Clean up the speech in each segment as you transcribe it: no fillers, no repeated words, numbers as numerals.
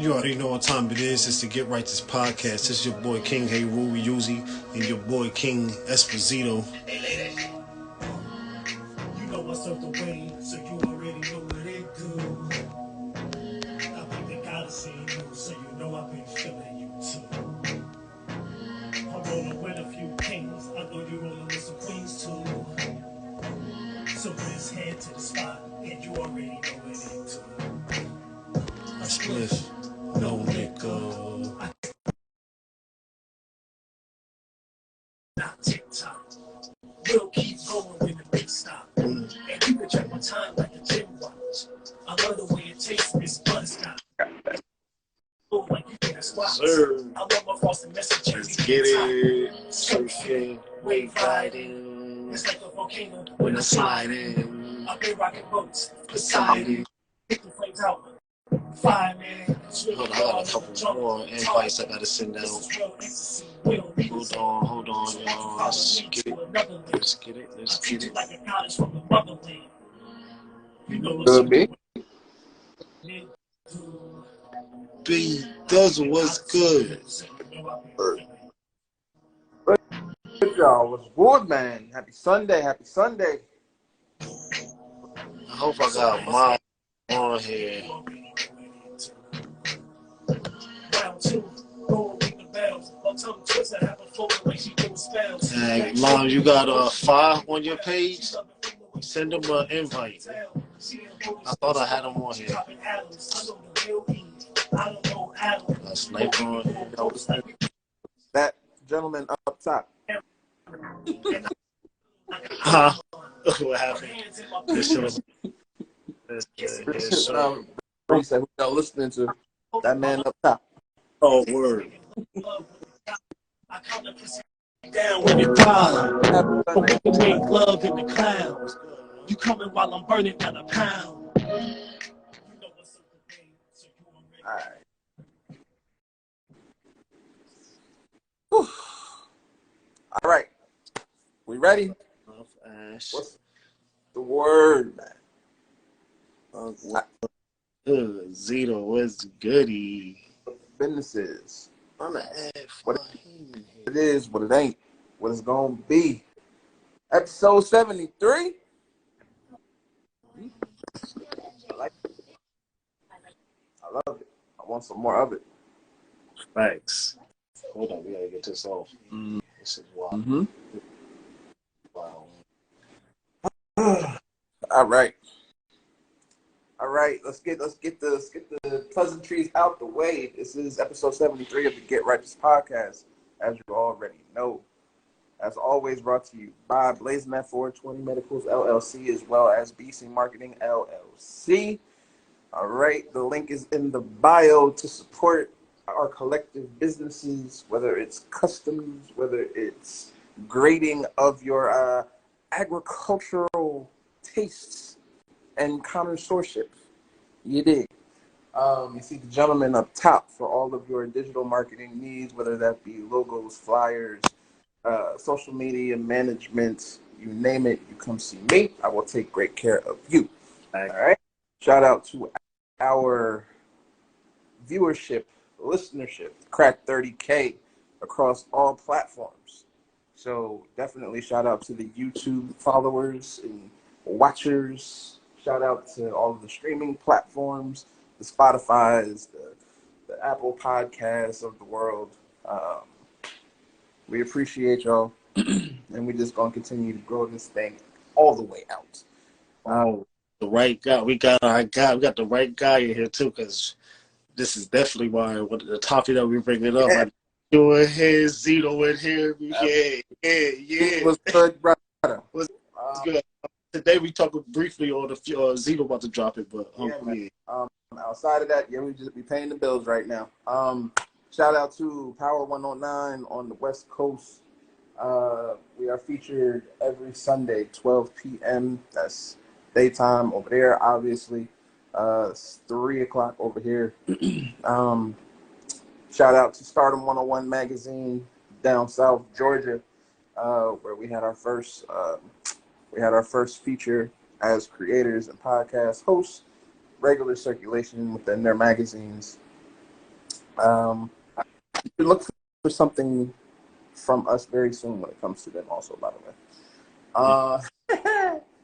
You already know what time it is. It's the Get Right This podcast. It's your boy King Heru Yuzi and your boy King Espizito. You know what's up the way, so you already know what it do. I think they gotta see you, so you know I've been feeling you too. I'm rolling with a few kings. I know you're rolling with some queens too. So let's head to the spot, and you already know what it do. A spliff, no liquor. Not TikTok. We'll keep going when the big stop. And you can check my time like a gym watch. I love the way it tastes, Miss Butterscotch. Oh, like you can squat. I love my frosted message. Let's get it. Surfing, wave riding. It's like a volcano when I slide in. I've been rocking boats, Poseidon. Take the flames out. Fire, man. Hold on, I got a couple more invites I gotta send out. Hold on, y'all. Let's get it. Good, B. B Dozen, what's good? Good, y'all. What's good, man? Happy Sunday. Happy Sunday. I hope I got mine on here. Hey, Mom, you got a fire on your page? Send them an invite. I thought I had them on here. A sniper on. That gentleman up top. Huh? What happened? He said, who y'all listening to? That man up top. Oh, word. Down with the problem. We can make love in the clouds. You coming while I'm burning down a pound. All right. We ready? What's the word, man? Zito, what's goody? Businesses. What it is, what it ain't, what it's gonna be. Episode 73. I like it. I love it. I want some more of it. Thanks. Hold on, we gotta get this off. This is wild. Mm-hmm. Wow. All right. Let's get the pleasantries out the way. This is episode 73 of the Get Right This podcast, as you already know. As always, brought to you by Blazing at 420 Medicals LLC, as well as BC Marketing LLC. All right, the link is in the bio to support our collective businesses, whether it's customs, whether it's grading of your agricultural tastes and connoisseurship. You dig? You see the gentleman up top for all of your digital marketing needs, whether that be logos, flyers, social media management, you name it, you come see me. I will take great care of you. All right. Shout out to our viewership, listenership, cracked 30K across all platforms. So definitely shout out to the YouTube followers and watchers. Shout out to all of the streaming platforms, the Spotifys, the Apple Podcasts of the world. We appreciate y'all, and we just gonna continue to grow this thing all the way out. The right guy. We got the right guy in here too, because this is definitely why the topic that we bringing up. Yeah. You in here, Zito in here. Yeah. What's good, brother? What's good? Today we talking briefly on the Zito about to drop it, but outside of that, we just be paying the bills right now. Shout out to Power 109 on the West Coast. We are featured every Sunday, 12 p.m. That's daytime over there, obviously. It's 3 o'clock over here. Shout out to Stardom 101 magazine down South Georgia, where we had our first feature as creators and podcast hosts, regular circulation within their magazines. You can look for something from us very soon when it comes to them also, by the way.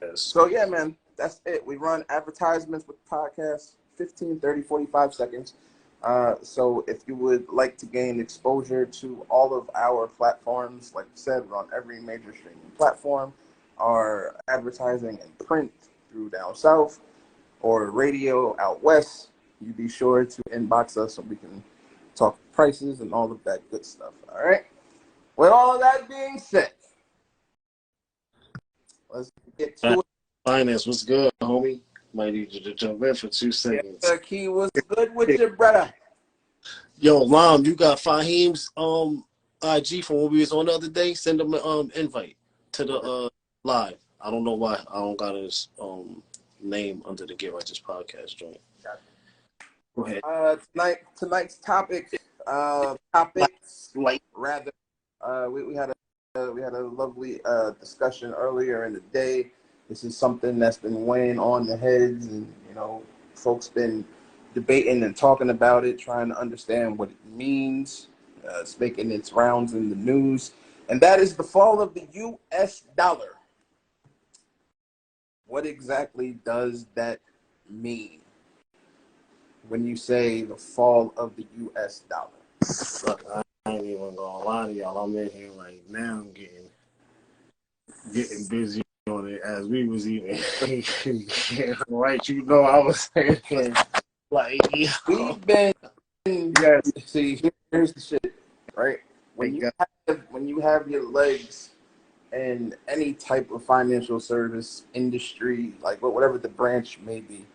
Yes. So yeah, man, that's it. We run advertisements with podcasts, 15, 30, 45 seconds. So if you would like to gain exposure to all of our platforms, like I said, we're on every major streaming platform. Our advertising in print through down south or radio out west, you be sure to inbox us so we can talk prices and all of that good stuff. All right. With all of that being said, let's get to it. Finance, what's good, homie? Might need you to jump in for 2 seconds. Yeah, Key, what's good with your brother? Yo, Lam, you got Fahim's IG from when we was on the other day. Send him an invite to the live. I don't know why I don't got his name under the Get Righteous podcast joint. Go ahead. Tonight's topics rather. We had a lovely discussion earlier in the day. This is something that's been weighing on the heads, and folks been debating and talking about it, trying to understand what it means. It's making its rounds in the news, and that is the fall of the U.S. dollar. What exactly does that mean when you say the fall of the U.S. dollar? Look, I ain't even gonna lie to y'all. I'm in here right now getting busy on it as we was even right. I was saying like, we've been. Yes. See, here's the shit, right? When you have your legs in any type of financial service industry, like whatever the branch may be,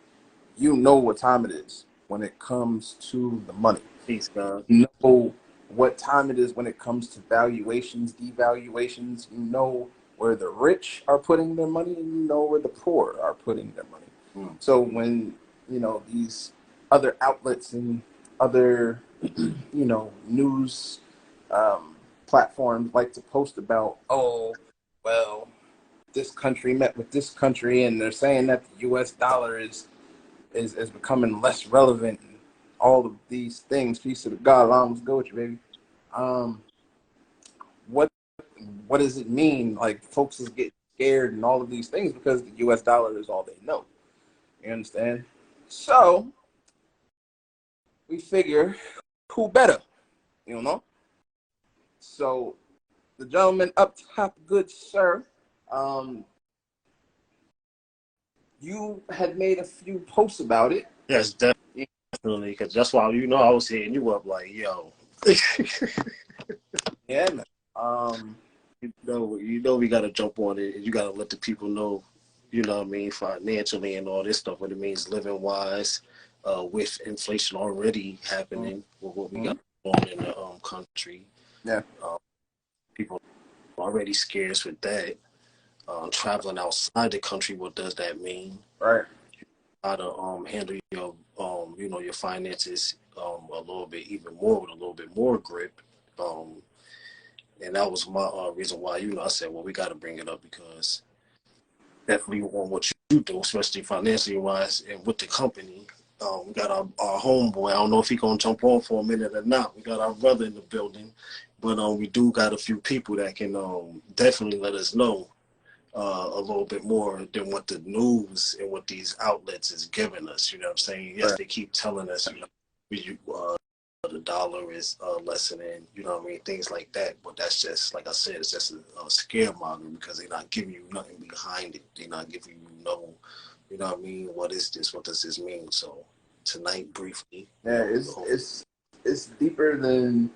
you know what time it is when it comes to the money. Peace, God. You know what time it is when it comes to valuations, devaluations. You know where the rich are putting their money, and you know where the poor are putting their money. So when these other outlets and other news platforms like to post about, oh, well, this country met with this country, and they're saying that the U.S. dollar is becoming less relevant, and all of these things. Peace to the God. Let's go with you, baby. What does it mean? Like, folks is getting scared and all of these things because the U.S. dollar is all they know. You understand? So we figure, who better? So the gentleman up top, good sir, you had made a few posts about it. Yes, definitely, because that's why I was hitting you up like, yo. Yeah, man. We gotta jump on it. You gotta let the people know, financially and all this stuff, what it means living wise, with inflation already happening with what we got on in the country. Yeah. People are already scarce with that. Traveling outside the country, what does that mean? Right. How to handle your your finances a little bit even more with a little bit more grip. And that was my reason why, I said, well, we got to bring it up because definitely on what you do, especially financially wise and with the company. We got our homeboy. I don't know if he's going to jump on for a minute or not. We got our brother in the building. But we do got a few people that can definitely let us know a little bit more than what the news and what these outlets is giving us. You know what I'm saying? Yes, they keep telling us, the dollar is lessening, things like that. But that's just, like I said, it's just a scaremonger because they're not giving you nothing behind it. They're not giving you what is this? What does this mean? So tonight, briefly. Yeah, it's deeper than.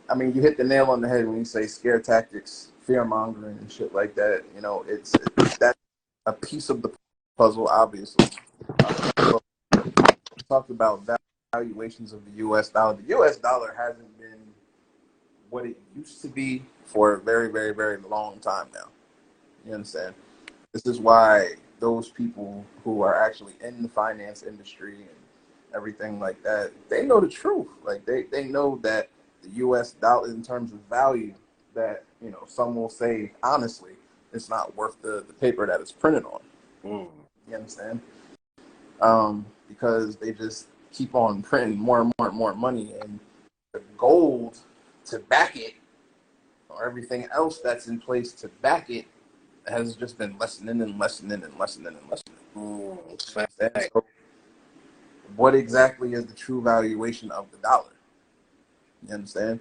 I mean, you hit the nail on the head when you say scare tactics, fear mongering, and shit like that. It's that's a piece of the puzzle, obviously. Talked about valuations of the U.S. dollar. The U.S. dollar hasn't been what it used to be for a very, very, very long time now. You understand? This is why those people who are actually in the finance industry and everything like that, they know the truth. Like they know that the U.S. dollar, in terms of value, that some will say honestly, it's not worth the paper that it's printed on. You understand? Because they just keep on printing more and more and more money, and the gold to back it, or everything else that's in place to back it, has just been lessening and lessening and lessening and lessening. So what exactly is the true valuation of the dollar? You understand?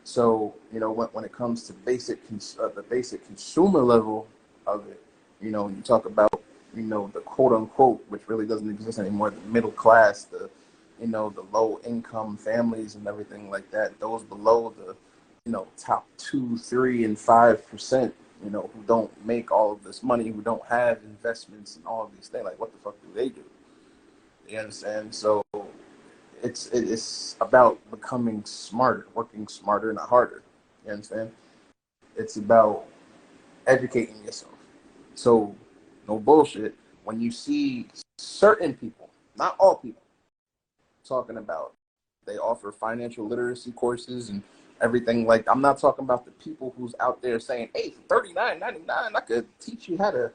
So, you know, when it comes to the basic consumer level of it, you know, you talk about, you know, the quote unquote, which really doesn't exist anymore, the middle class, the, you know, the low income families and everything like that, those below the, you know, top 2, 3, and 5%, you know, who don't make all of this money, who don't have investments and all of these things. Like, what the fuck do they do? You understand? So it's about becoming smarter, working smarter, not harder. You understand? It's about educating yourself. So, no bullshit. When you see certain people, not all people, talking about they offer financial literacy courses and everything, like, I'm not talking about the people who's out there saying, hey, for $39.99, I could teach you how to.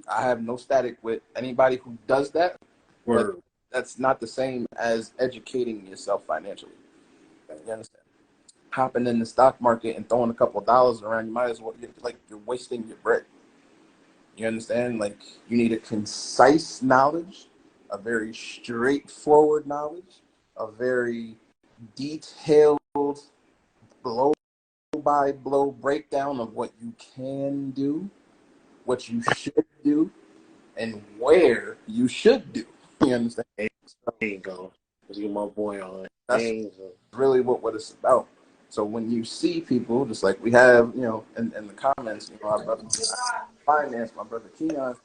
I have no static with anybody who does that. But that's not the same as educating yourself financially. You understand? Hopping in the stock market and throwing a couple of dollars around, you might as well, you're wasting your bread. You understand? Like, you need a concise knowledge, a very straightforward knowledge, a very detailed blow by blow breakdown of what you can do, what you should do, and where you should do. You understand? There you go. Let's get my boy on. That's really what it's about. So when you see people, just like we have, you know, in the comments, you know, our brother Finance, my brother Keon,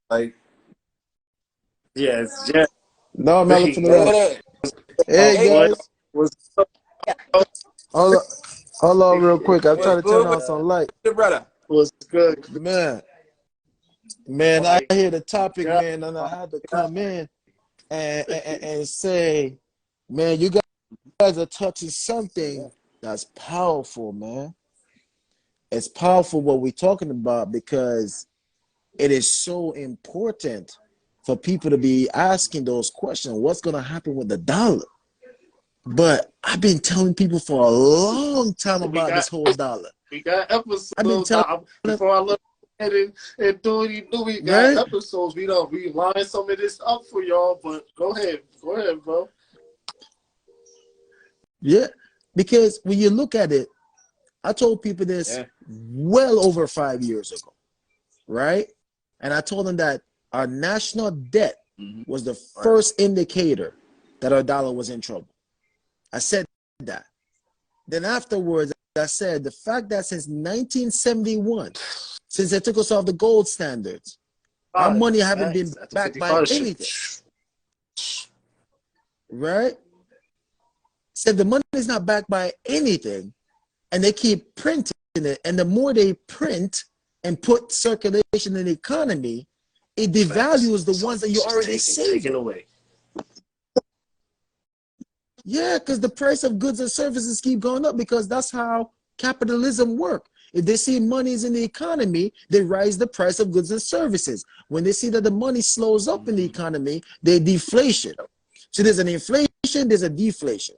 like, yes, yeah. No, I'm Hey, Hey guys, what's hold on real quick. I'm what's trying to turn good on with some light. your brother? what's good? Man, I hear the topic, God, man, and I had to come in and say, man, you guys are touching something that's powerful, man. It's powerful what we're talking about because it is so important for people to be asking those questions. What's going to happen with the dollar? But I've been telling people for a long time about this whole dollar. We got episodes. I've been telling them, before I look at it and do what you do, we got right? episodes. We line some of this up for y'all, but go ahead, bro. Yeah, because when you look at it, I told people this well over 5 years ago, right? And I told them that our national debt was the first indicator that our dollar was in trouble. I said that. Then afterwards, I said the fact that since 1971, since they took us off the gold standards, our money haven't been backed by anything. Right? Said the money is not backed by anything, and they keep printing it. And the more they print and put circulation in the economy, it devalues the ones that you already saving away. Yeah, because the price of goods and services keep going up because that's how capitalism works. If they see money is in the economy, they raise the price of goods and services. When they see that the money slows up in the economy, they deflation. So there's an inflation, there's a deflation.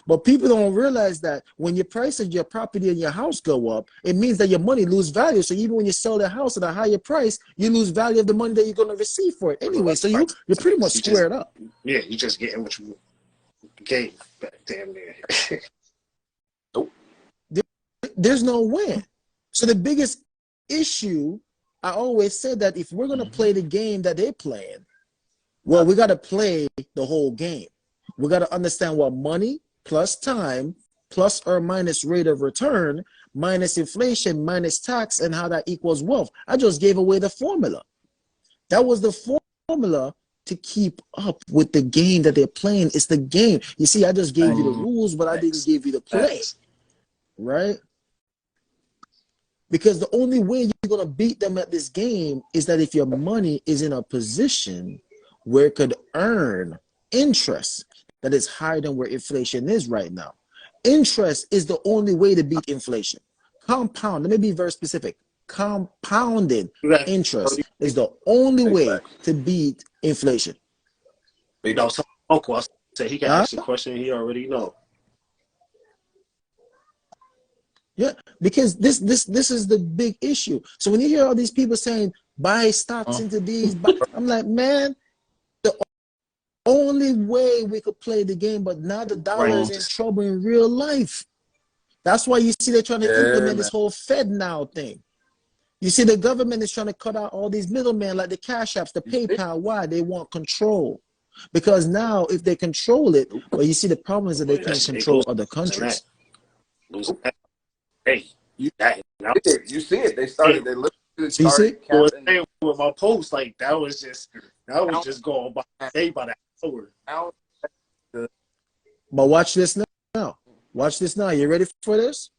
But people don't realize that when your price of your property and your house go up, it means that your money lose value. So even when you sell the house at a higher price, you lose value of the money that you're going to receive for it anyway. So you're pretty much squared up. Yeah, you just getting what you gave back, damn near. There's no win. So the biggest issue, I always said that if we're going to play the game that they're playing, well, we got to play the whole game. We got to understand what money plus time plus or minus rate of return minus inflation minus tax and how that equals wealth. I just gave away the formula. That was the formula to keep up with the game that they're playing. It's the game. You see, I just gave you the rules, but I didn't give you the play, right? Because the only way you're going to beat them at this game is that if your money is in a position where it could earn interest that is higher than where inflation is right now. Interest is the only way to beat inflation. Compound, let me be very specific. Compounded interest is the only way to beat inflation. You know, some uncle, I said he can ask the question he already know. Yeah, because this is the big issue. So when you hear all these people saying buy stocks into these, I'm like, man, the only way we could play the game, but now the dollar is in trouble in real life. That's why you see they're trying to implement this whole Fed now thing. You see the government is trying to cut out all these middlemen like the Cash Apps, the PayPal. Why? They want control. Because now if they control it, well, you see the problem is that they can't control other countries. Hey, you see it. They started. They literally started capping with my post. Like that was just going by day by the hour. But watch this now. Watch this now. You ready for this?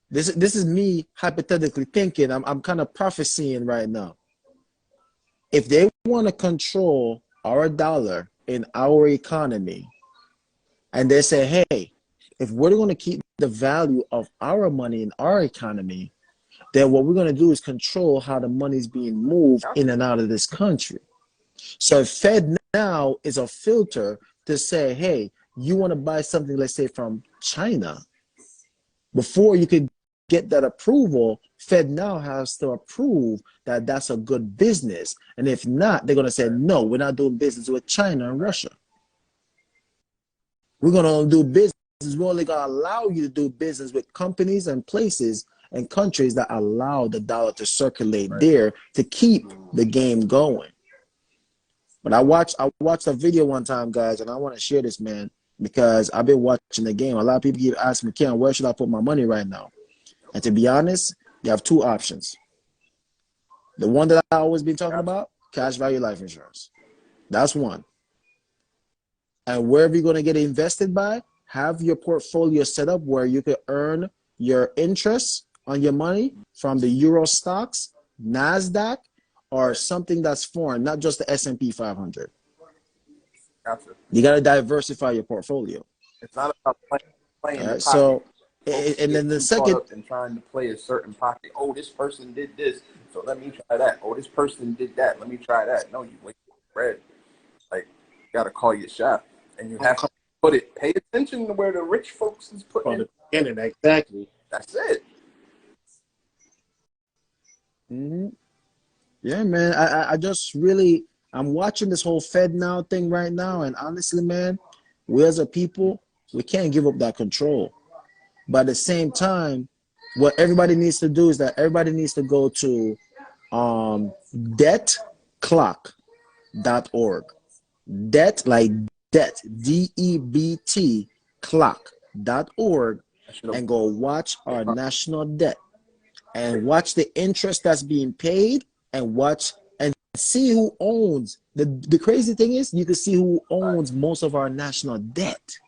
This is me hypothetically thinking. I'm kind of prophesying right now. If they want to control our dollar in our economy, and they say, hey, if we're going to keep the value of our money in our economy, then what we're going to do is control how the money is being moved in and out of this country. So Fed now is a filter to say, hey, you want to buy something, let's say from China, before you could get that approval, Fed now has to approve that that's a good business. And if not, they're going to say, no, we're not doing business with China and Russia. We're going to do business. We're only going to allow you to do business with companies and places and countries that allow the dollar to circulate there to keep the game going. But I watched a video one time, guys, and I want to share this, man, because I've been watching the game. A lot of people keep asking me, Ken, where should I put my money right now? And to be honest, you have two options. The one that I always been talking about, cash value life insurance. That's one. And wherever you're going to get invested by, have your portfolio set up where you can earn your interest on your money from the Euro stocks, NASDAQ, or something that's foreign, not just the S&P 500. Gotcha. You got to diversify your portfolio. It's not about playing the pocket. So, and then the second, and trying to play a certain pocket. Oh, this person did this, so let me try that. Oh, this person did that, let me try that. No, you wait bread. Like, you got to call your shot, and you have to put it. Pay attention to where the rich folks is putting it. Exactly. That's it. Mm-hmm. Yeah, man. I just really, I'm watching this whole Fed now thing right now, and honestly, man, we as a people, we can't give up that control. But at the same time, what everybody needs to do is that everybody needs to go to debtclock.org. Debt, like debt, DEBT clock.org, and go watch our national debt and watch the interest that's being paid and watch and see who owns. The crazy thing is you can see who owns most of our national debt.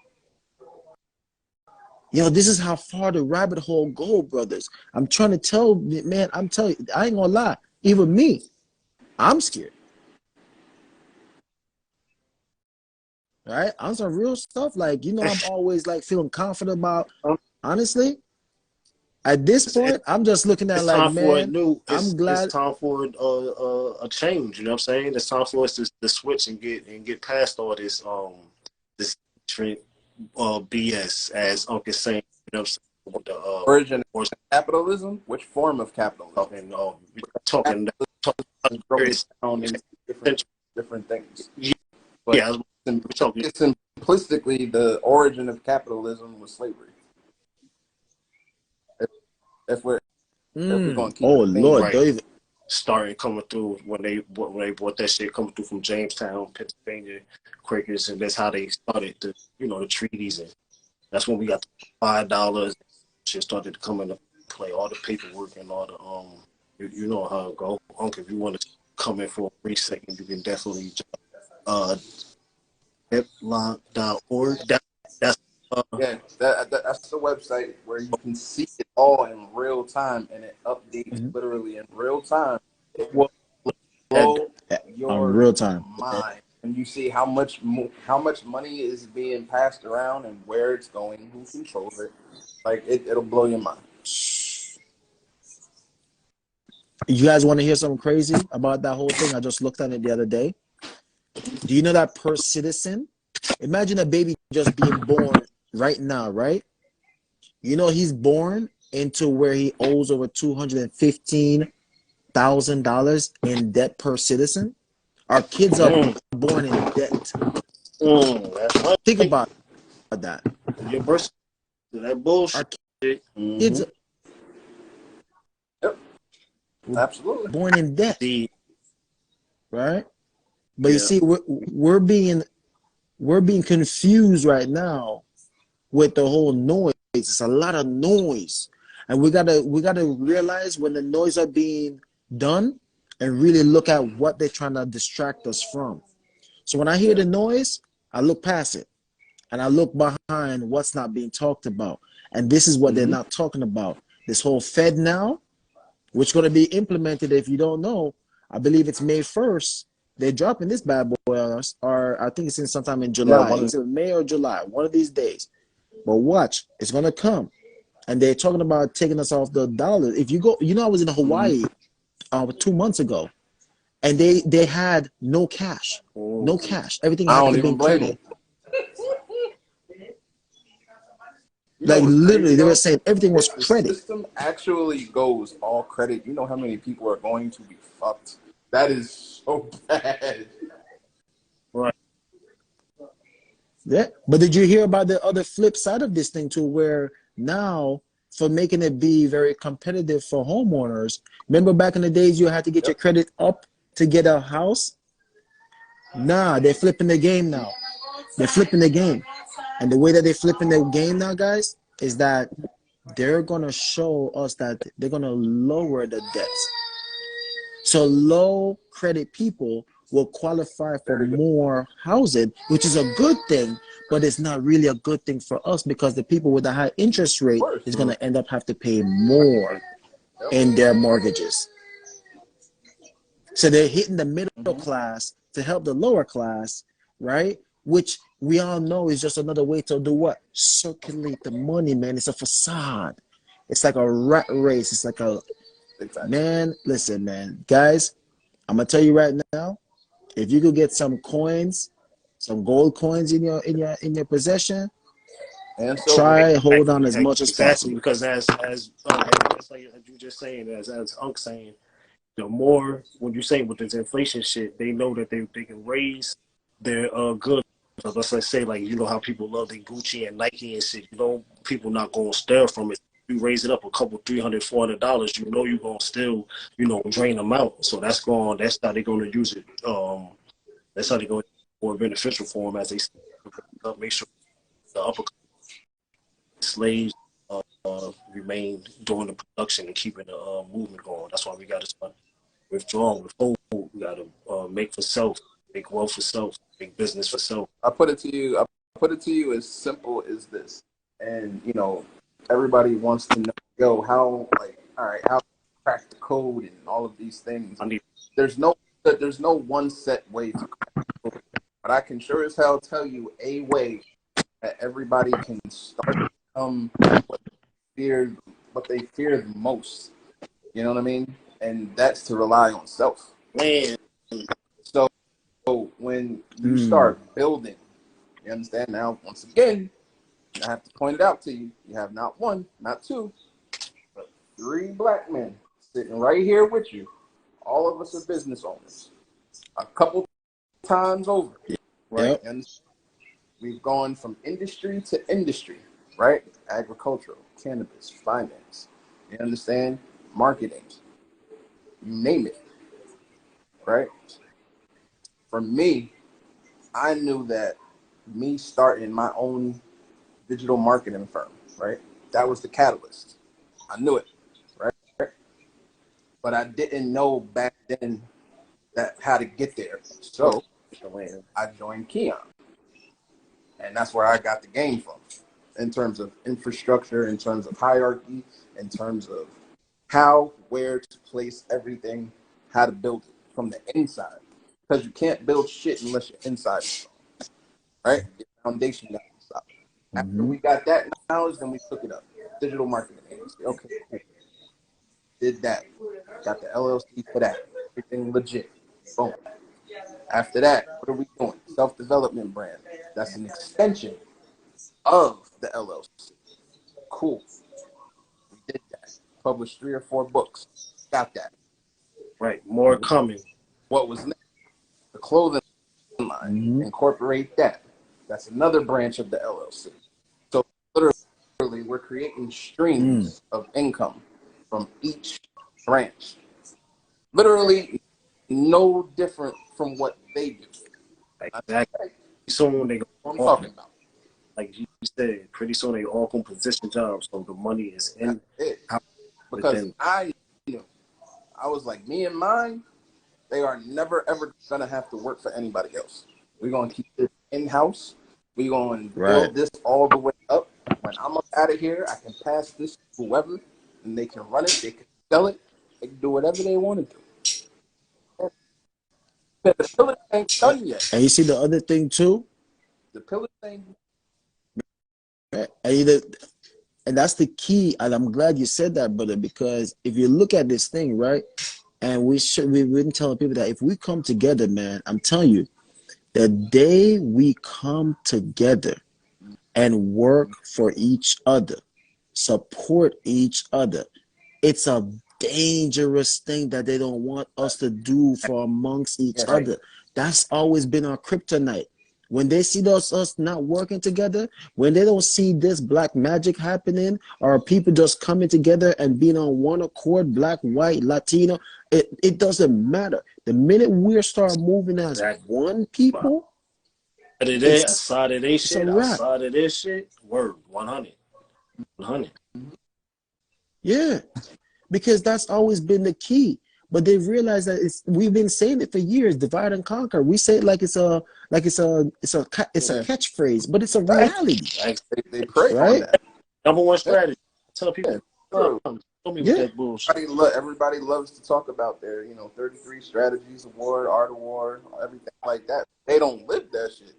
Yo, this is how far the rabbit hole go, brothers. I'm trying to tell, man, I'm telling you, I ain't gonna lie. Even me, I'm scared. Right? On some real stuff, like, you know, I'm always like feeling confident about, honestly, at this point, I'm just looking at like, man, I'm glad. It's time for a change, you know what I'm saying? It's time for us to switch and get past all this BS, as Uncle saying, you know what I'm saying? The origin of capitalism? Which form of capitalism? Talking different things. But yeah, simplistically, the origin of capitalism was slavery. If we're going to keep Lord, right. Started coming through when they bought that shit coming through from Jamestown, Pennsylvania, Quakers, and that's how they started the treaties, and that's when we got the $5. Shit started to come into play, all the paperwork and all the you know how it go. Uncle, if you want to come in for a brief second, you can definitely debtlock.org. That's that's the website where you can see it all in real time, and it updates literally in real time. It will blow your real time mind when you see how much money is being passed around and where it's going, who controls it. Like it'll blow your mind. You guys want to hear something crazy about that whole thing? I just looked at it the other day. Do you know that per citizen? Imagine a baby just being born right now, right? You know he's born into where he owes over $215,000 in debt per citizen. Our kids are born in debt. That's right. Think about that. Your birth, that bullshit. Our kids Yep. Absolutely. are born in debt, right? But you Yeah. see, we're being confused right now with the whole noise. It's a lot of noise, and we gotta realize when the noise are being done and really look at what they're trying to distract us from. So when I hear the noise, I look past it and I look behind what's not being talked about. And this is what they're not talking about. This whole Fed now, which is going to be implemented, if you don't know, I believe it's May 1st. They're dropping this bad boy on us, or I think it's in sometime in July. It's in May or July, one of these days. But watch, it's going to come. And they're talking about taking us off the dollar. If you go, I was in Hawaii 2 months ago, and they had no cash. No cash. Everything had to be credit. Like literally, they were saying everything was credit. The system actually goes all credit. You know how many people are going to be fucked? That is so bad. Right. Yeah, but did you hear about the other flip side of this thing too, where now for making it be very competitive for homeowners? Remember back in the days you had to get your credit up to get a house? Nah, they're flipping the game now. They're flipping the game. And the way that they're flipping the game now, guys, is that they're going to show us that they're going to lower the debts. So low credit people will qualify for more housing, which is a good thing, but it's not really a good thing for us because the people with the high interest rate is going to end up have to pay more in their mortgages. So they're hitting the middle class to help the lower class, right? Which we all know is just another way to do what? Circulate the money, man. It's a facade. It's like a rat race. It's like a man. Listen, man, guys. I'm gonna tell you right now. If you could get some coins, some gold coins in your possession, and try hold on as much as possible. Because as like you just saying, as Unc saying, the more when you say with this inflation shit, they know that they can raise their goods. Let's say like you know how people love their Gucci and Nike and shit. You know, people not gonna steal from it. You raise it up a couple $300, $400. You know you're gonna still drain them out. So that's how they're gonna use it. That's how they're going to be more beneficial for them as they make sure the upper slaves remain doing the production and keeping the movement going. That's why we got to start withdrawing with food. We got to make for self, make wealth for self, make business for self. I put it to you as simple as this, and everybody wants to know, how how to crack the code and all of these things. There's no one set way to crack the code, but I can sure as hell tell you a way that everybody can start to become what they fear the most. You know what I mean? And that's to rely on self. Man. So when you start building, you understand now, once again, I have to point it out to you. You have not one, not two, but 3 black men sitting right here with you. All of us are business owners. A couple times over, right? Yep. And we've gone from industry to industry, right? Agricultural, cannabis, finance. You understand? Marketing. You name it, right? For me, I knew that me starting my own digital marketing firm, right? That was the catalyst. I knew it, right? But I didn't know back then that how to get there. So I joined Keon. And that's where I got the game from, in terms of infrastructure, in terms of hierarchy, in terms of how, where to place everything, how to build it from the inside. Because you can't build shit unless your inside is strong, right? Your foundation got to be solid. After we got that knowledge, then we took it up. Digital marketing agency. Okay, cool. Did that. Got the LLC for that. Everything legit. Boom. After that, what are we doing? self-development brand. That's an extension of the LLC. Cool. We did that. Published 3 or 4 books. Got that. Right. More coming. What was next? The clothing line. Incorporate that. That's another branch of the LLC. So literally, we're creating streams of income from each branch. Literally, no different from what they do. Exactly. Soon they what I'm talking about. Like you said, pretty soon they all can position jobs, so the money is in. It. Because I was like, me and mine, they are never ever gonna have to work for anybody else. We're gonna keep this in house. We're gonna build this all the way up. When I'm up out of here, I can pass this to whoever, and they can run it. They can sell it. They can do whatever they want to do. The pillars ain't done yet. And you see the other thing too? The pillars ain't. And that's the key. And I'm glad you said that, brother, because if you look at this thing, right? And we've been telling people that if we come together, man, I'm telling you, the day we come together and work for each other, support each other, it's a dangerous thing that they don't want us to do for amongst each other. That's always been our kryptonite. When they see us not working together, when they don't see this black magic happening, or people just coming together and being on one accord, black, white, Latino, it doesn't matter. The minute we start moving as one people, outside of this shit, word 100. Yeah, because that's always been the key. But they realize that we've been saying it for years, divide and conquer. We say it like it's a catchphrase, but it's a reality. They pray on that. Number one strategy. Tell people. Tell me with that bullshit. Everybody loves to talk about their 33 strategies of war, art of war, everything like that. They don't live that shit,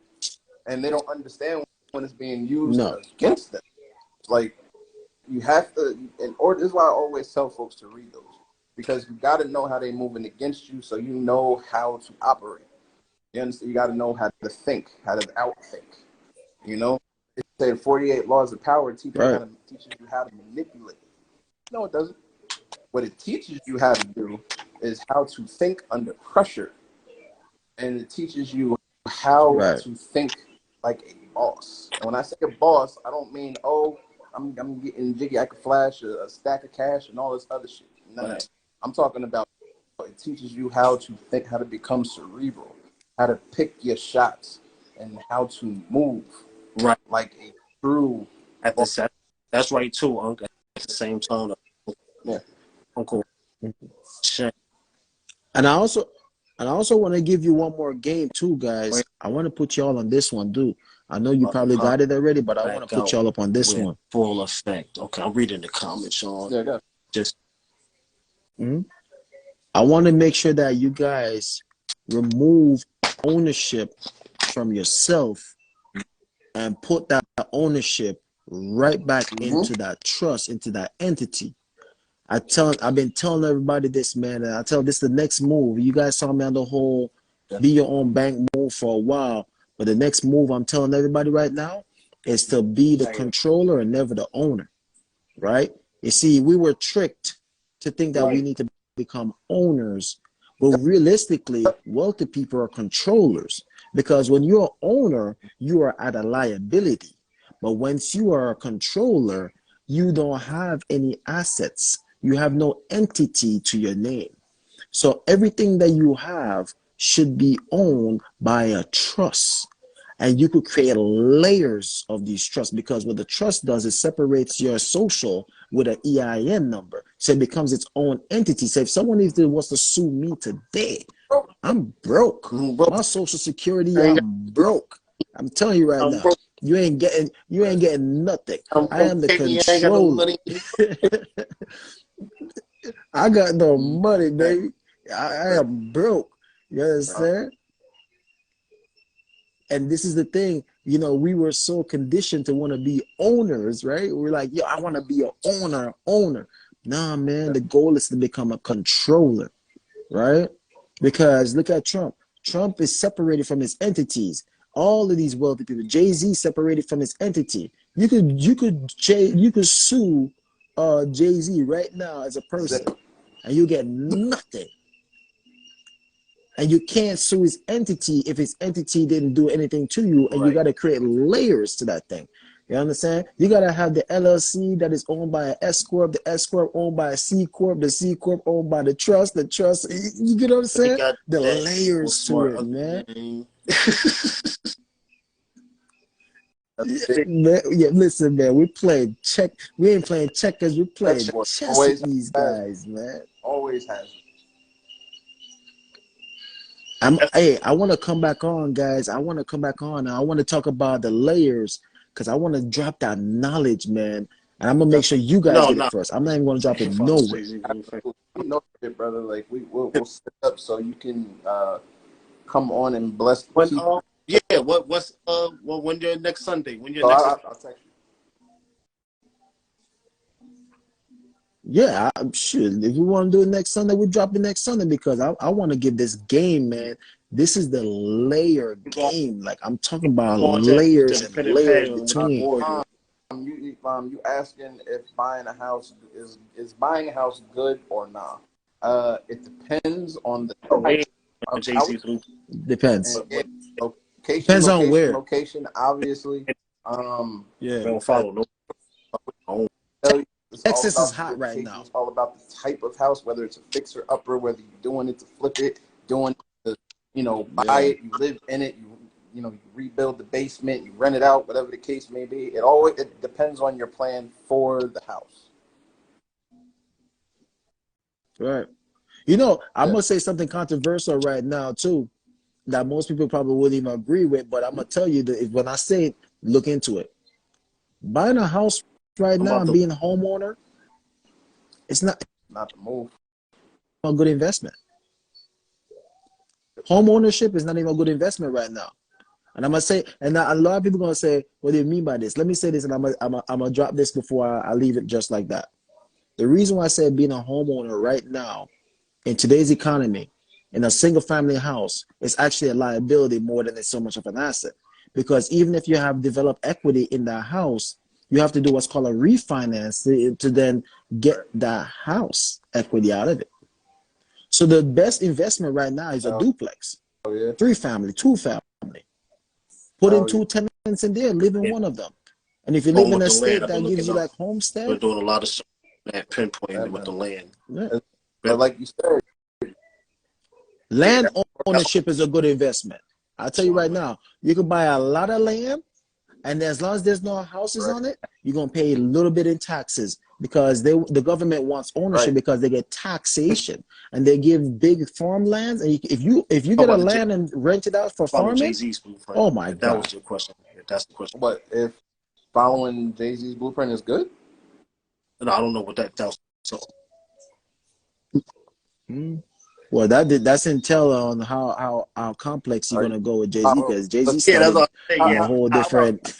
and they don't understand when it's being used against them. It's like you have to, this is why I always tell folks to read those. Because you got to know how they're moving against you, so you know how to operate. You understand? You got to know how to think, how to outthink. It say 48 laws of power teaches you how to manipulate. No, it doesn't. What it teaches you how to do is how to think under pressure, and it teaches you how to think like a boss. And when I say a boss, I don't mean I'm getting jiggy. I can flash a stack of cash and all this other shit. None of that. I'm talking about it teaches you how to think, how to become cerebral, how to pick your shots, and how to move like a true. That's right too, Uncle. At the same time, Uncle. And I also want to give you one more game too, guys. I want to put y'all on this one, dude. I know you probably got it already, but I want to put y'all up on this one. Full effect. Okay, I'm reading the comments, Sean. Yeah, go. Just. I want to make sure that you guys remove ownership from yourself and put that ownership right back into that trust, into that entity. I've been telling everybody this, man, and this is the next move. You guys saw me on the whole be your own bank move for a while, but the next move I'm telling everybody right now is to be the controller and never the owner, right? You see, we were tricked to think that we need to become owners, but realistically, wealthy people are controllers, because when you're an owner, you are at a liability. But once you are a controller, you don't have any assets. You have no entity to your name. So everything that you have should be owned by a trust. And you could create layers of these trusts, because what the trust does is separates your social with an EIN number. So it becomes its own entity. So if someone wants to sue me today, I'm broke. My social security, I'm broke. I'm telling you right now, you ain't getting nothing. I am the controller. I got no money, baby. I am broke. You understand? And this is the thing, we were so conditioned to want to be owners, right? We're like, yo, I want to be an owner. Nah, man, the goal is to become a controller, right? Because look at Trump. Trump is separated from his entities. All of these wealthy people, Jay-Z separated from his entity. You could sue Jay-Z right now as a person, and you get nothing. And you can't sue his entity if his entity didn't do anything to you, and you got to create layers to that thing. You understand? You got to have the LLC that is owned by an S Corp, the S Corp owned by a C Corp, the C Corp owned by the trust, you get what I'm saying? The layers to it, man. Yeah, listen, man, we playing check. We ain't playing checkers. We playing chess with these guys, man. Always has. I want to come back on, guys. I want to come back on. I want to talk about the layers because I want to drop that knowledge, man. And I'm gonna make sure you guys get it first. I'm not even gonna drop it nowhere. You know it, brother. Like we'll set up so you can come on and bless the people. Yeah. When you're next Sunday? When you're I'll text you. Yeah, I'm sure. If we want to do it next Sunday, we drop it next Sunday because I want to give this game, man. This is the layer game. Like I'm talking about layers and layers between. You asking if buying a house is buying a house good or not? It depends on the Depends. Location, Depends on where. Location, obviously. Yeah. Don't follow no. Texas is hot right now. It's all about the type of house, whether it's a fixer upper, whether you're doing it to flip it, doing it to, buy it, you live in it, you rebuild the basement, you rent it out, whatever the case may be. It depends on your plan for the house. Right. I'm gonna say something controversial right now too, that most people probably wouldn't even agree with, but I'm gonna tell you that when I say it, look into it. Buying a house right now and being a homeowner, it's not the move. A good investment. Home ownership is not even a good investment right now. And I'm gonna say, and a lot of people are gonna say, what do you mean by this? Let me say this, and I'm gonna drop this before I leave it just like that. The reason why I said being a homeowner right now in today's economy in a single family house is actually a liability more than it's so much of an asset. Because even if you have developed equity in that house, you have to do what's called a refinance to then get that house equity out of it. So the best investment right now is a duplex, 3 family, 2 family. Put in 2 tenants in there, live in one of them. And if you live in a state that gives you like homestead, we're doing a lot of that pinpointing with the land. Yeah. But like you said, land ownership is a good investment. I'll tell you right now, you can buy a lot of land, and as long as there's no houses on it, you're gonna pay a little bit in taxes because the government wants ownership because they get taxation and they give big farmlands. And if you get a land and rent it out for farming, Jay-Z's blueprint. Oh my God, that was your question. That's the question. But if following Jay-Z's blueprint is good, no, I don't know what that tells. So. Well, that's intel on how complex you're gonna go with Jay-Z because Jay-Z started a whole different.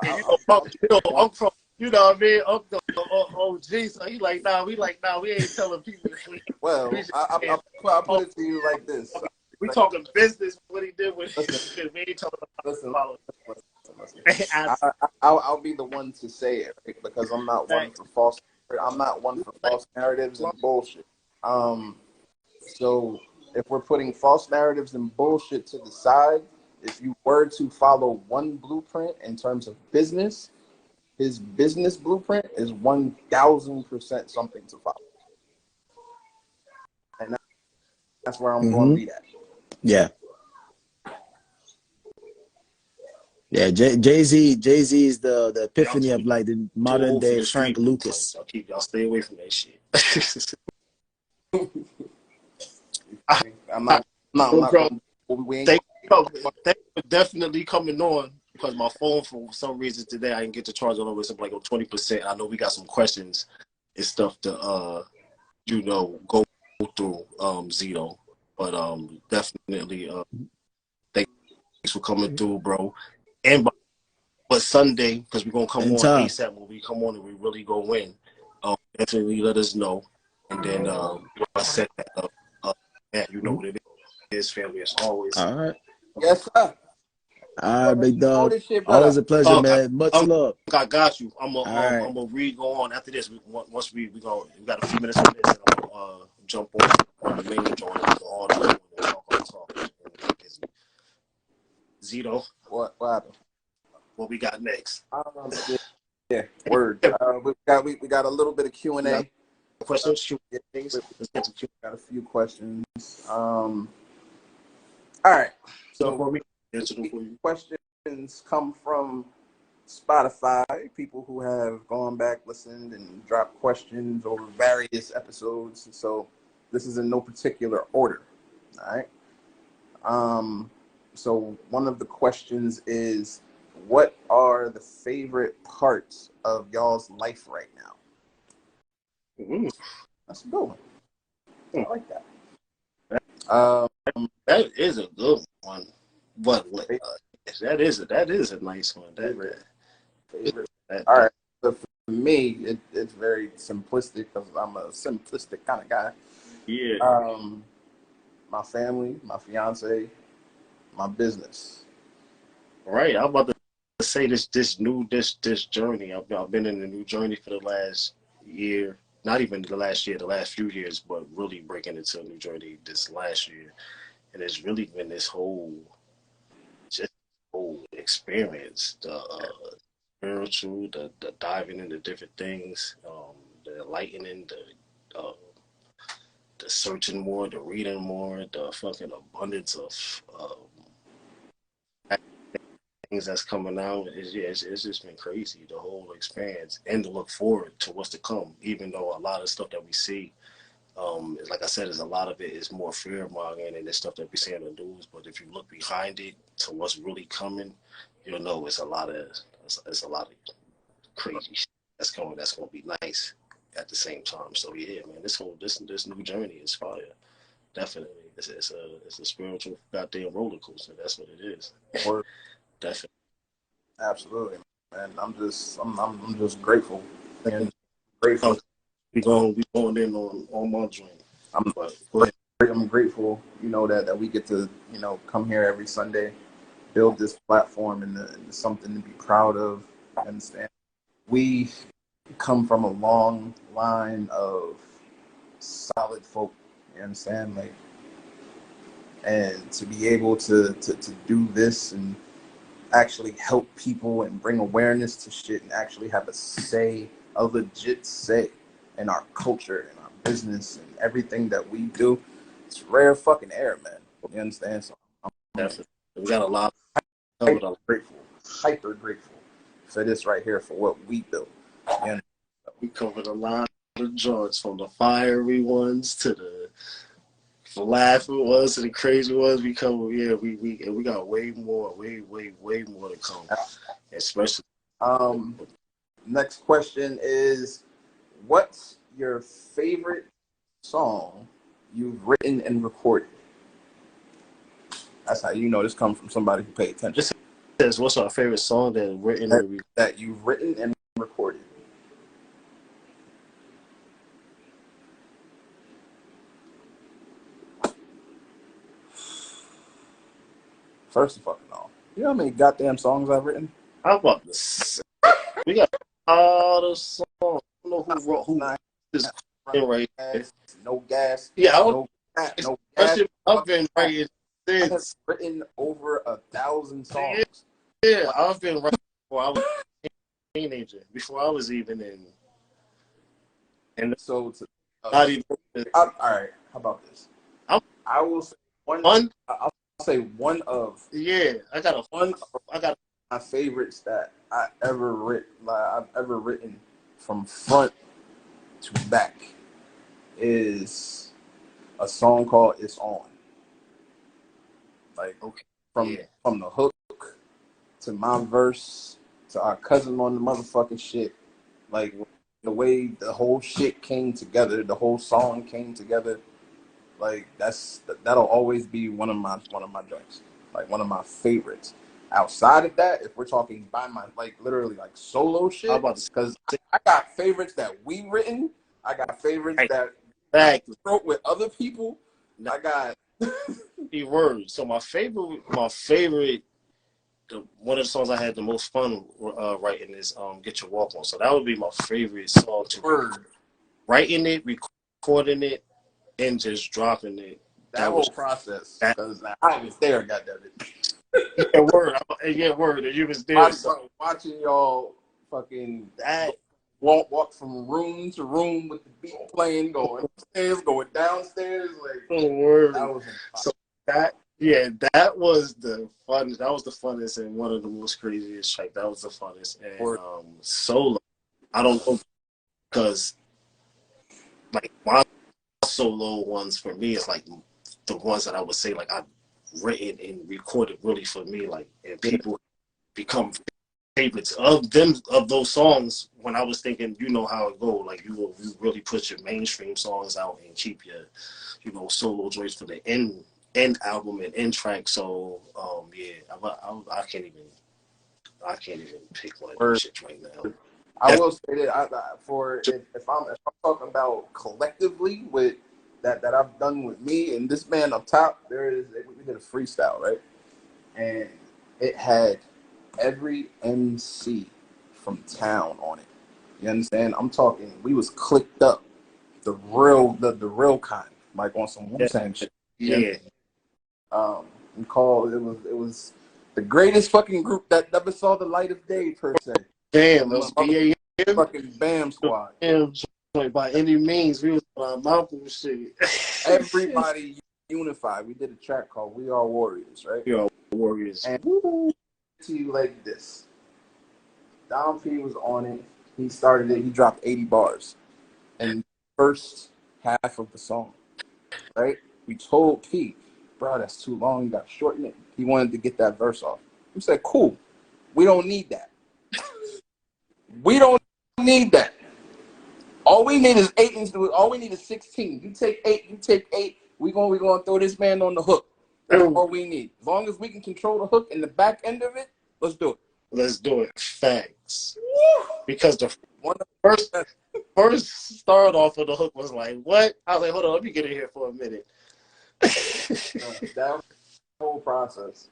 I'm from, you know what I mean? I'm the OG, so he like, nah, we ain't telling people. Well, I'll put it to you like this. We talking business, what he did with we ain't talking about listen. I'll be the one to say it, right? Because I'm not one for false narratives and bullshit. So if we're putting false narratives and bullshit to the side, if you were to follow one blueprint in terms of business, his business blueprint is 1,000% something to follow. And that's where I'm going to be at. Yeah. Yeah, Jay-Z is the epiphany of like the modern day Frank Lucas. Y'all stay away from that shit. I'm not. Thank you for definitely coming on because my phone for some reason today I didn't get to charge all the way. So like on 20%. I know we got some questions and stuff to go through Zito, but definitely thanks for coming through, bro. And but Sunday because we're gonna come on ASAP when we come on and we really go win. Definitely let us know, and then I set that up. You know what it is. his family as always. All right. Yes, sir. All right, big dog. This shit, Always brother. a pleasure, man. Much love. I got you. I'm All right. gonna go on after this. Once we got a few minutes for this, and I'm gonna jump on the main joint and go all the way and talk. Busy. Zito, What happened? what we got next? Yeah, word. We got a little bit of Q&A. Questions? Let's get to Q. Got a few questions. All right. So for me, answer them for you. Questions come from Spotify. People who have gone back, listened, and dropped questions over various episodes. So this is in no particular order. All right. So one of the questions is, what are the favorite parts of y'all's life right now? That's a good one. I like that. That is a good one. But that is a nice one. Favorite. All right. So for me, it's very simplistic because I'm a simplistic kind of guy. Yeah. My family, my fiance, my business. Right. I'm about to say this journey. I've been in a new journey for the last year. Not even the last year, the last few years, but really breaking into a new journey this last year. And it's really been this whole experience, the spiritual, the diving into different things, the enlightening, the searching more, the reading more, the fucking abundance of things that's coming out. It's just been crazy, the whole experience, and to look forward to what's to come. Even though a lot of stuff that we see, like I said, is a lot of it is more fear mongering and the stuff that we see on the news. But if you look behind it to what's really coming, you'll know it's a lot of crazy shit that's coming. That's gonna be nice at the same time. So yeah, man, this new journey is fire. Definitely, it's a spiritual goddamn roller coaster. That's what it is. Or Definitely, absolutely, and I'm just grateful and grateful. We going in on my joint. I'm grateful, that we get to, come here every Sunday, build this platform and something to be proud of. Understand? We come from a long line of solid folk. You understand? Like, and to be able to do this and actually help people and bring awareness to shit and actually have a legit say in our culture and our business and everything that we do, it's rare fucking air, man. You understand? So Definitely, we got a lot. Hyper grateful for this right here, for what we do. And we covered a lot of joints, from the fiery ones to the laughing ones to the crazy ones. We covered, yeah. We got way more to come, especially. Next question is, what's your favorite song you've written and recorded? That's how you know this comes from somebody who paid attention. This says, what's our favorite song that you've written and recorded? First of all, you know how many goddamn songs I've written? How about this? We got all the songs. I don't know who wrote this right here. No gas. Yeah, no gas. I've been writing since. I've written over 1,000 songs. Yeah, I've been writing before I was a teenager. Before I was even in. And so, not even. All right. How about this? I will say one. I'll say one of. Yeah, I got my favorites that I've ever written from front to back is a song called "It's On." Like, from the hook to my verse to our cousin on the motherfucking shit, like the way the whole shit came together, the whole song came together. Like, that'll always be one of my joints, like one of my favorites. Outside of that, if we're talking by my, like, literally like solo shit, because I got favorites that we written, I got favorites that I wrote with other people. I got Word. So my favorite, one of the songs I had the most fun writing is "Get Your Walk On." So that would be my favorite song to writing it, recording it, and just dropping it. That whole process, because I was there, goddammit. Yeah, word. Yeah, word. And you was there. Watching y'all fucking walk from room to room with the beat playing, going upstairs, going downstairs, like word. That was so that was the fun. That was the funnest and one of the most craziest tracks. That was the funnest. And solo, I don't know, because like my solo ones for me is like the ones that I would say like I've written and recorded really for me, like, and people become favorites of those songs. When I was thinking, you know how it go, like you really put your mainstream songs out and keep your, solo joints for the end album and end track. So I can't even pick one of those shits right now. I will say that if I'm talking about collectively with that I've done with me and this man up top, we did a freestyle, right? And it had every MC from town on it. You understand? I'm talking, we was clicked up, the real kind, like on some Wu-Tang shit. Yeah. It was the greatest fucking group that never saw the light of day, per se. Damn, those BAM fucking BAM squad. By any means, we was on mouth and shit. Everybody unified. We did a track called "We Are Warriors," right? We Are Warriors. And to you like this, Dom P was on it. He started it. He dropped 80 bars in the first half of the song, right? We told P, bro, that's too long. You got to shorten it. He wanted to get that verse off. We said, cool. We don't need that. We don't need that. All we need is 8 all we need is 16. You take 8, you take 8. We're gonna throw this man on the hook. That's all we need. As long as we can control the hook in the back end of it, let's do it. Let's do it. Facts. Because the first start off of the hook was like, what? I was like, hold on, let me get in here for a minute. That whole process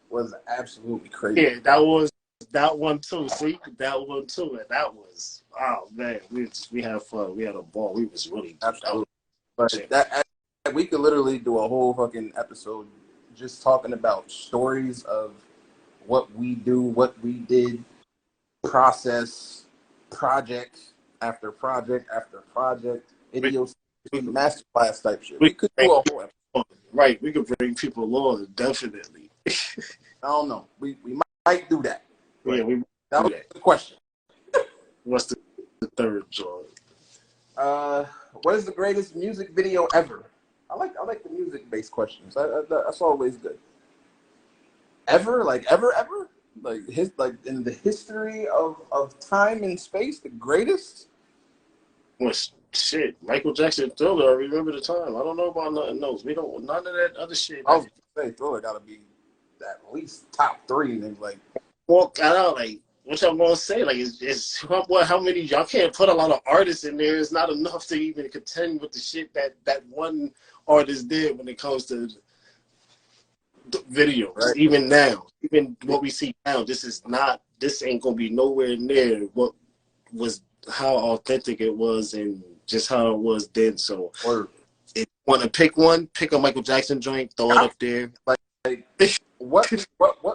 was absolutely crazy. Yeah, that was that one too. See, that one too, and that was, oh man, we had fun. We had a ball. We was really absolutely. But we could literally do a whole fucking episode just talking about stories of what we do, what we did, process, project after project after project, masterclass type shit. We could do a whole episode. Right, we could bring people on, definitely. I don't know. We might do that. Yeah, that was the question. What's the third joint? What is the greatest music video ever? I like the music based questions. That's always good. Ever? Like ever? Like in the history of time and space, the greatest? Well, shit, Michael Jackson, Thriller. I remember the time. I don't know about nothing else. We don't none of that other shit. I was gonna say Thriller gotta be at least top 3. And like, walk out like. What y'all gonna say? Like, it's how many? Y'all can't put a lot of artists in there. It's not enough to even contend with the shit that one artist did when it comes to videos. Right. Even now, even what we see now, this ain't gonna be nowhere near what was, how authentic it was and just how it was then. So, if you want to pick one, pick a Michael Jackson joint, throw it up there. Like what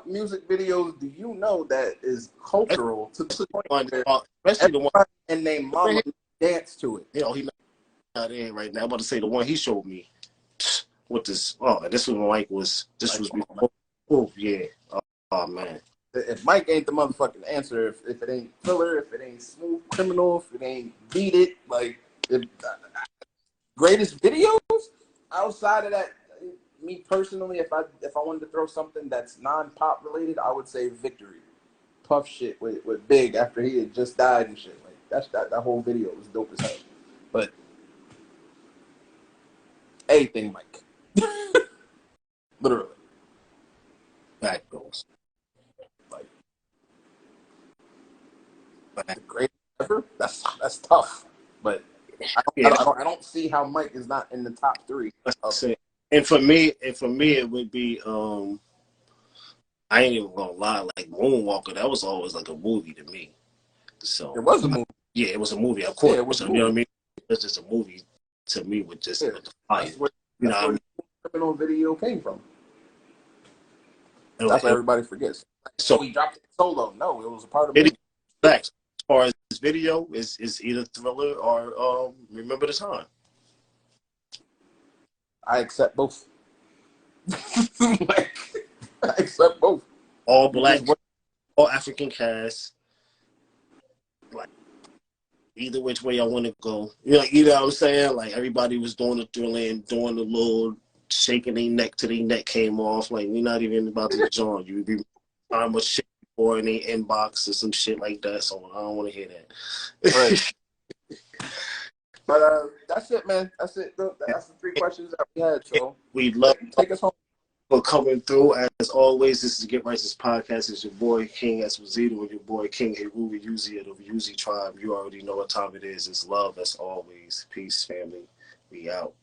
music videos do you know that is cultural to the point where especially the one and they mama dance to it? You know, he's not in right now. I'm about to say the one he showed me with this. Oh, and this was when Mike was. This was before. Oh yeah. Oh man. If Mike ain't the motherfucking answer, if it ain't Thriller, if it ain't Smooth Criminal, if it ain't Beat It, like greatest videos outside of that. Me personally, if I wanted to throw something that's non-pop related, I would say Victory. Puff shit with Big after he had just died and shit. Like that whole video was dope as hell. But anything, Mike. Literally. That goes. Like the greatest ever? That's tough. But I don't see how Mike is not in the top 3. Let's say And for me, it would be I ain't even gonna lie, like Moonwalker, that was always like a movie to me. So It was a movie. yeah, it was a movie. Of course, Yeah, it was so, a you know movie. what I mean. It's just a movie to me with just Yeah, with the fire. that's where You know, what I mean? the criminal video came from. It, That's what it, everybody forgets. so Oh, he dropped it solo. No, it was a part of the video, movie. facts. As far as this video is either Thriller or Remember the Time. I accept both. Like, I accept both. All You black, just work. all African cast. Like either which way I want to go. You know what I'm saying? Like everybody was doing the Thriller and doing the little shaking their neck till their neck came off. Like we're not even about to join you. Be time much shit before in their inbox or some shit like that. So I don't want to hear that. Right. But that's it, man. That's it. That's the 3 questions that we had. So We love take us home. for coming through. As always, this is Get Righteous Podcast. It's your boy King Espizito and your boy King Heru, Uzi of the Uzi tribe. You already know what time it is. It's love as always. Peace, family. We out.